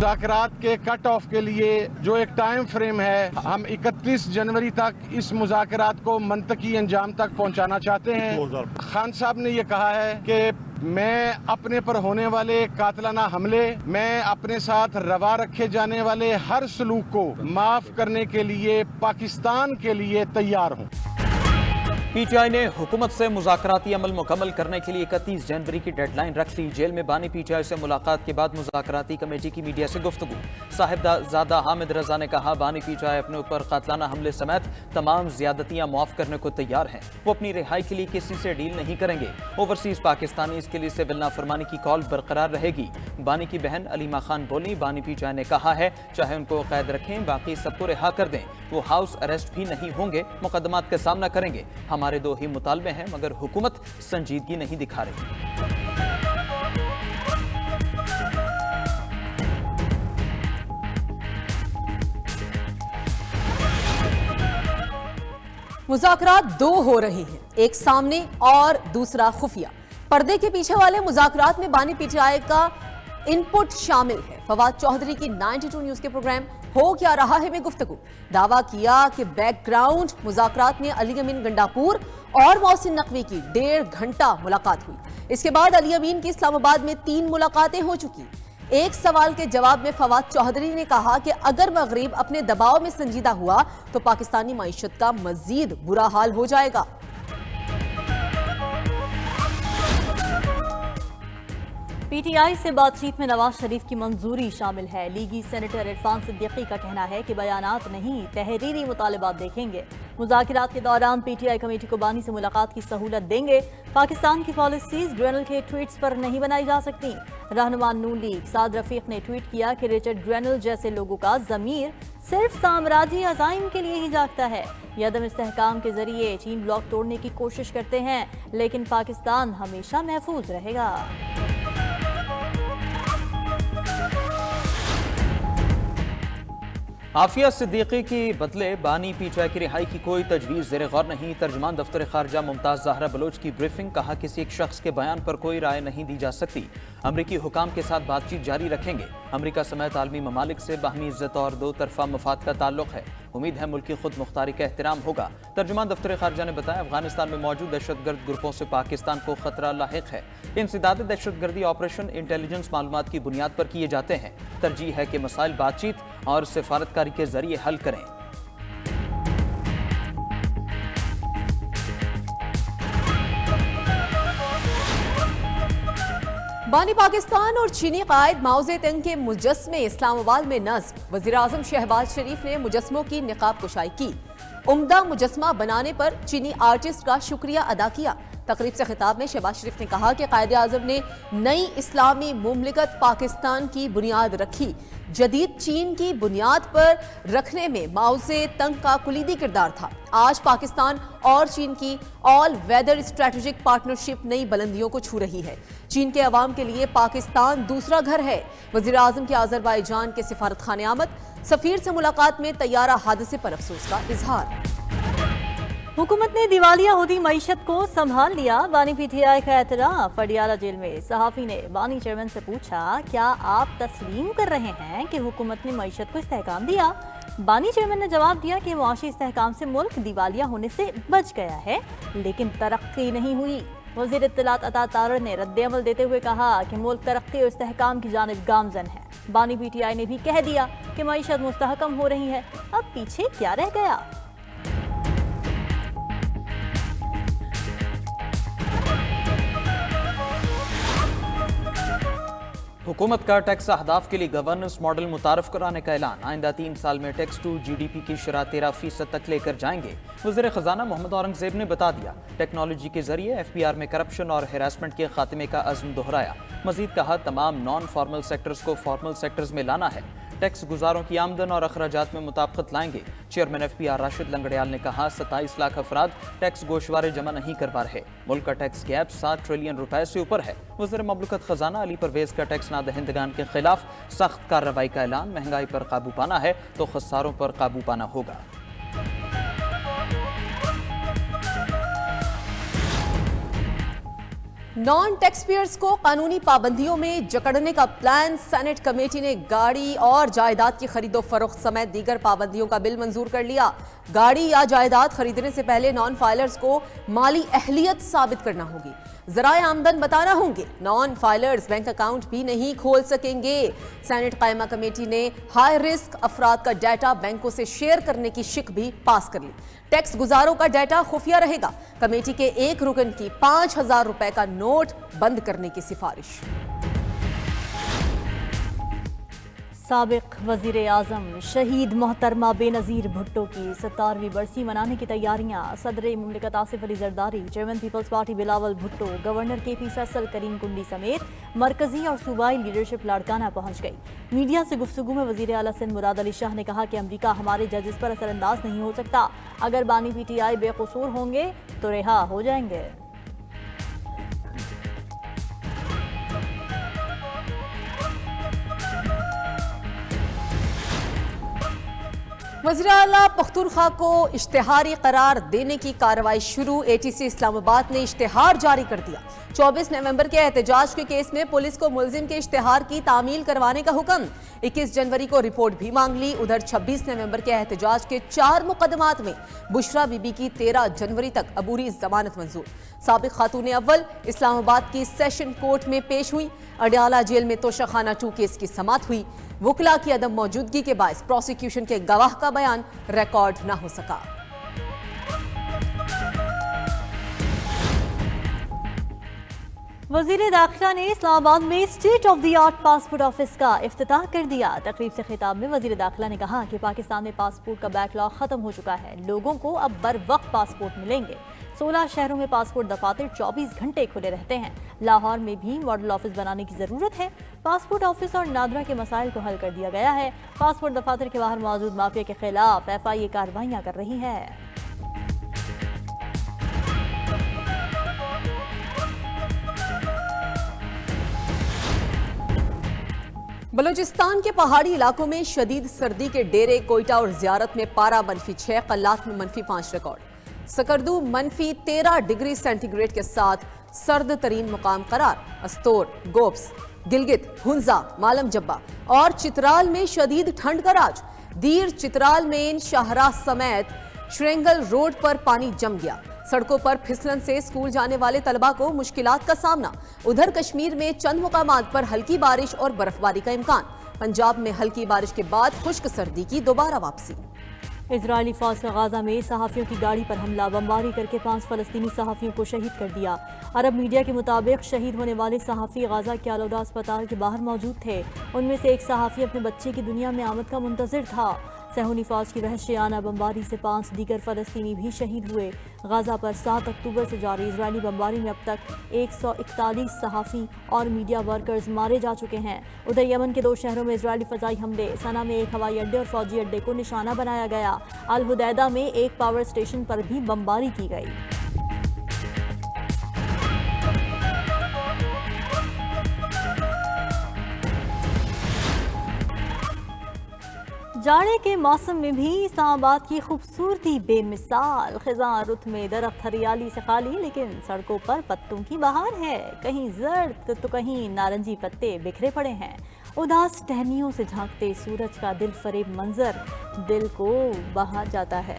मुज़ाकरात के cut off के लिए जो एक टाइम फ्रेम है, हम 31 जनवरी तक इस मुज़ाकरात को मंतकी अंजाम तक पहुंचाना चाहते हैं। खान साहब ने ये कहा है कि मैं अपने पर होने वाले कातलाना हमले, मैं अपने साथ रवा रखे जाने वाले हर सलूक को माफ करने के लिए पाकिस्तान के लिए तैयार हूँ। पीटीआई ने हुकूमत से मुज़ाकराती अमल मुकम्मल करने के लिए 31 जनवरी की डेडलाइन रख ली। जेल में बानी पीटीआई से मुलाकात के बाद मुज़ाकराती कमेटी की मीडिया से गुफ्तगू। साहिबजादा हामिद रजा ने कहा, बानी पीटीआई अपने ऊपर कातलाना हमले समेत तमाम ज़्यादतियाँ माफ़ करने को तैयार हैं। वो अपनी रिहाई के लिए किसी से डील नहीं करेंगे। ओवरसीज़ पाकिस्तानी के लिए सिविल नाफरमानी की कॉल बरकरार रहेगी। बानी की बहन अलीमा खान बोली, बानी पीटीआई ने कहा है चाहे उनको कैद रखें, बाकी सबको रिहा कर दें। वो हाउस अरेस्ट भी नहीं होंगे, मुकदमात का सामना करेंगे। हमारे दो ही मुतालबे हैं, मगर हुकूमत संजीदगी नहीं दिखा रही। मुज़ाकरात दो हो रहे हैं, एक सामने और दूसरा खुफिया। पर्दे के पीछे वाले मुज़ाकरात में बानी पीटीआई का इनपुट शामिल है। फवाद चौधरी की 92 न्यूज़ के प्रोग्राम हो क्या रहा है में गुफ्तगू। दावा किया कि बैकग्राउंड मुज़ाकरात में अली अमीन गंडापुर और मोहसिन नकवी की 1.5 घंटा मुलाकात हुई। इसके बाद अली अमीन की इस्लामाबाद में 3 मुलाकातें हो चुकी। एक सवाल के जवाब में फवाद चौधरी ने कहा कि अगर मगरिब अपने दबाव में संजीदा हुआ तो पाकिस्तानी मईशत का मजीद बुरा हाल हो जाएगा। पीटीआई से बातचीत में नवाज शरीफ की मंजूरी शामिल है। लीगी सेनेटर इरफान सिद्दीकी का कहना है कि बयानात नहीं, तहरीरी मुतालिबात देखेंगे। मुज़ाकरात के दौरान पीटीआई कमेटी को बानी से मुलाकात की सहूलत देंगे। पाकिस्तान की पॉलिसीज ग्रेनल के ट्वीट्स पर नहीं बनाई जा सकती। रहनुमा नून लीग साद रफीक ने ट्वीट किया कि रिचर्ड ग्रेनल जैसे लोगों का ज़मीर सिर्फ साम्राज्य अज़ाइम के लिए ही जागता है। ये अदम इस्तेहकाम के जरिए चीन ब्लॉक तोड़ने की कोशिश करते हैं, लेकिन पाकिस्तान हमेशा महफूज रहेगा। आफिया सिद्दीकी की बदले बानी पीटीआई की रिहाई की कोई तजवीज़ ज़ेर गौर नहीं। तर्जुमान दफ्तर खारजा मुमताज़ ज़हरा बलोच की ब्रीफिंग। कहा, किसी एक शख्स के बयान पर कोई राय नहीं दी जा सकती। अमरीकी हुकाम के साथ बातचीत जारी रखेंगे। अमरीका समेत आलमी ममालिक से बाहमी इज्जत और दो तरफा मफाद का ताल्लुक है। उम्मीद है मुल्क की खुद मुख्तारी का एहतराम होगा। तर्जुमान दफ्तर खारजा ने बताया, अफगानिस्तान में मौजूद दहशतगर्द ग्रुपों से पाकिस्तान को खतरा लाहिक है। इंसदाद दहशतगर्दी ऑपरेशन इंटेलिजेंस मालूमात की बुनियाद पर किए जाते हैं। तरजीह है कि मसाइल बातचीत और सिफारतकारी के जरिए हल करें। बानी पाकिस्तान और चीनी कायद माओ ज़ेतुंग के मुजस्मे इस्लामाबाद में नस्ब। वज़ीर आज़म शहबाज शरीफ ने मुजस्मों की निकाब कुशाई की। उम्दा मुजस्मा बनाने पर चीनी आर्टिस्ट का शुक्रिया अदा किया। तकरीब से खिताब में शहबाज शरीफ ने कहा कि कायदे आज़म ने नई इस्लामी मुमलिकत पाकिस्तान की बुनियाद रखी। जदीद चीन की बुनियाद पर रखने में माओ ज़ेतुंग का कुलीदी किरदार था। आज पाकिस्तान और चीन की ऑल वेदर स्ट्रेटेजिक पार्टनरशिप नई बुलंदियों को छू रही है। चीन के अवाम के लिए पाकिस्तान दूसरा घर है। वज़ीर आज़म के अज़रबैजान के सिफारत खाने आमद। सफ़ीर से मुलाकात में तैयारा हादसे पर अफसोस का इजहार। हुकूमत ने दिवालिया होती मईशत को संभाल लिया। बानी पीटीआई का एतराफ। अडियाला जेल में सहाफ़ी ने बानी चेयरमैन से पूछा, क्या आप तस्लीम कर रहे हैं कि हुकूमत ने मईशत को इस्तेहकाम दिया? बानी चेयरमैन ने जवाब दिया कि मुआशी इस्तेहकाम से मुल्क दिवालिया होने से बच गया है, लेकिन तरक्की नहीं हुई। वज़ीर इत्तलात अता तारड़ ने रद्द-ए-अमल देते हुए कहा कि मुल्क तरक्की और इस्तेहकाम की जानिब गामजन है। बानी पीटीआई ने भी कह दिया कि मईशत मुस्तहकम हो रही है, अब पीछे क्या रह गया। हुकूमत का टैक्स अहदाफ के लिए गवर्नेंस मॉडल मुतारफ कराने का ऐलान। आइंदा 3 साल में टैक्स टू GDP की शरह 13% तक लेकर जाएंगे। वज़ीर ख़जाना मोहम्मद औरंगज़ेब ने बता दिया, टेक्नोलॉजी के जरिए FPR में करप्शन और हेरासमेंट के खात्मे का अज़्म दोहराया। मजीद कहा, तमाम नॉन फॉर्मल सेक्टर्स को फॉर्मल सेक्टर्स में लाना है। टैक्स गुजारों की आमदन और अखराजात में मुताबिकत लाएंगे। चेयरमैन FPR राशिद लंगड़ियाल ने कहा, 27 लाख अफराद टैक्स गोशवारे जमा नहीं कर पा रहे। मुल्क का टैक्स गैप 7 ट्रिलियन रुपए से ऊपर है। वज़ीर ममलकत खजाना अली परवेज का टैक्स नादहिंदगान के खिलाफ सख्त कार्रवाई का ऐलान। महंगाई पर काबू पाना है तो खसारों पर काबू पाना होगा। नॉन टैक्स पेयर्स को कानूनी पाबंदियों में जकड़ने का प्लान। सेनेट कमेटी ने गाड़ी और जायदाद की खरीदो फरोख्त समेत दीगर पाबंदियों का बिल मंजूर कर लिया। गाड़ी या जायदाद खरीदने से पहले नॉन फाइलर्स को माली अहलियत साबित करना होगी, ज़राए आमदन बताना होंगे। नॉन फाइलर्स बैंक अकाउंट भी नहीं खोल सकेंगे। सेनेट कायमा कमेटी ने हाई रिस्क अफराद का डाटा बैंकों से शेयर करने की शिक भी पास कर ली। टैक्स गुजारों का डाटा खुफिया रहेगा। कमेटी के एक रुकन की 5,000 रुपए का नोट बंद करने की सिफारिश। साबिक वजीर आजम शहीद मोहतरमा बेनज़ीर भुट्टो की 17वीं बरसी मनाने की तैयारियां। सदर मुमलिकत Asif Ali Zardari, chairman Peoples Party Bilawal Bhutto, governor KP Faisal, Karim Kundi समेत मरकजी और सूबाई लीडरशिप लाड़काना पहुंच गई। मीडिया से गुफ्तगू में वजीर आला सिंध मुराद अली शाह ने कहा कि अमरीका हमारे जजेस पर असरअंदाज नहीं हो सकता। अगर बानी PTI बेकसूर होंगे तो रिहा हो जाएंगे। वज़ीर आला पख्तूनख्वा को इश्तिहारी करार देने की कार्रवाई शुरू। ATC इस्लामाबाद ने इश्तिहार जारी कर दिया। 24 नवंबर के एहतजाज के केस में पुलिस को मुलजिम के इश्तिहार की तामील करवाने का हुक्म। 21 जनवरी को रिपोर्ट भी मांग ली। उधर 26 नवंबर के एहतजाज के 4 मुकदमात में बुशरा बीबी की 13 जनवरी तक अबूरी जमानत मंजूर। साबिक खातून अव्वल इस्लामाबाद की सेशन कोर्ट में पेश हुई। अडयाला जेल में तोशाखाना 2 केस की समाअत हुई। वकला की अदम मौजूदगी के बायस प्रोसिक्यूशन के गवाह का बयान रिकॉर्ड न हो सका। वजीर दाखिला ने इस्लामाबाद में state of the art passport office का इफ्तिताह कर दिया। तकरीब से खिताब में वजीर दाखिला ने कहा कि पाकिस्तान में पासपोर्ट का बैकलॉग खत्म हो चुका है। लोगों को अब बर वक्त पासपोर्ट मिलेंगे। 16 शहरों में पासपोर्ट दफातर 24 घंटे खुले रहते हैं। लाहौर में भी मॉडल ऑफिस बनाने की जरूरत है। पासपोर्ट ऑफिस और नादरा के मसाइल को हल कर दिया गया है। पासपोर्ट दफातर के बाहर मौजूद माफिया के खिलाफ FIA कार्रवाइयां कर रही है। बलूचिस्तान के पहाड़ी इलाकों में शदीद सर्दी के डेरे, कोयटा और ज़ियारत में पारा -6, कल्लात में -5 रिकॉर्ड। सकरदू -13 डिग्री सेंटीग्रेड के साथ सर्द तरीन मुकाम करार। अस्तोर, गोप्स, गिलगित, हुंजा, मालम जब्बा और चित्राल में शदीद ठंड का राज। दीर, चित्राल मेन, शाहराह समेत श्रेंगल रोड पर पानी जम गया। सड़कों पर फिसलन से स्कूल जाने वाले तलबा को मुश्किलात का सामना। उधर कश्मीर में चंद मुकामात पर हल्की बारिश और बर्फबारी का इम्कान। पंजाब में हल्की बारिश के बाद खुश्क सर्दी की दोबारा वापसी। इजरायली फौज का गाजा में सहाफियों की गाड़ी पर हमला, बमबारी करके 5 फलस्तीनी सहाफियों को शहीद कर दिया। अरब मीडिया के मुताबिक शहीद होने वाले सहाफी गाजा के अलौदा अस्पताल के बाहर मौजूद थे। उनमें से एक सहाफी अपने बच्चे की दुनिया में आमद का मुंतजिर था। सहूनी फौज की वहशियाना बमबारी से 5 दीगर फलस्तीनी भी शहीद हुए। गाजा पर 7 अक्टूबर से जारी इजरायली बमबारी में अब तक 141 सहाफ़ी और मीडिया वर्कर्स मारे जा चुके हैं। उधर यमन के 2 शहरों में इजरायली फ़ज़ाई हमले, सना में एक हवाई अड्डे और फौजी अड्डे को निशाना बनाया गया। अल हुदैदा में एक पावर स्टेशन पर भी बमबारी की गई। जाड़े के मौसम में भी इस्लामाबाद की खूबसूरती बेमिसाल। खिज़ां रुत में दरख्त हरियाली से खाली, लेकिन सड़कों पर पत्तों की बहार है। कहीं जर्द तो कहीं नारंगी पत्ते बिखरे पड़े हैं। उदास टहनियों से झांकते सूरज का दिल फरेब मंजर दिल को बहा जाता है।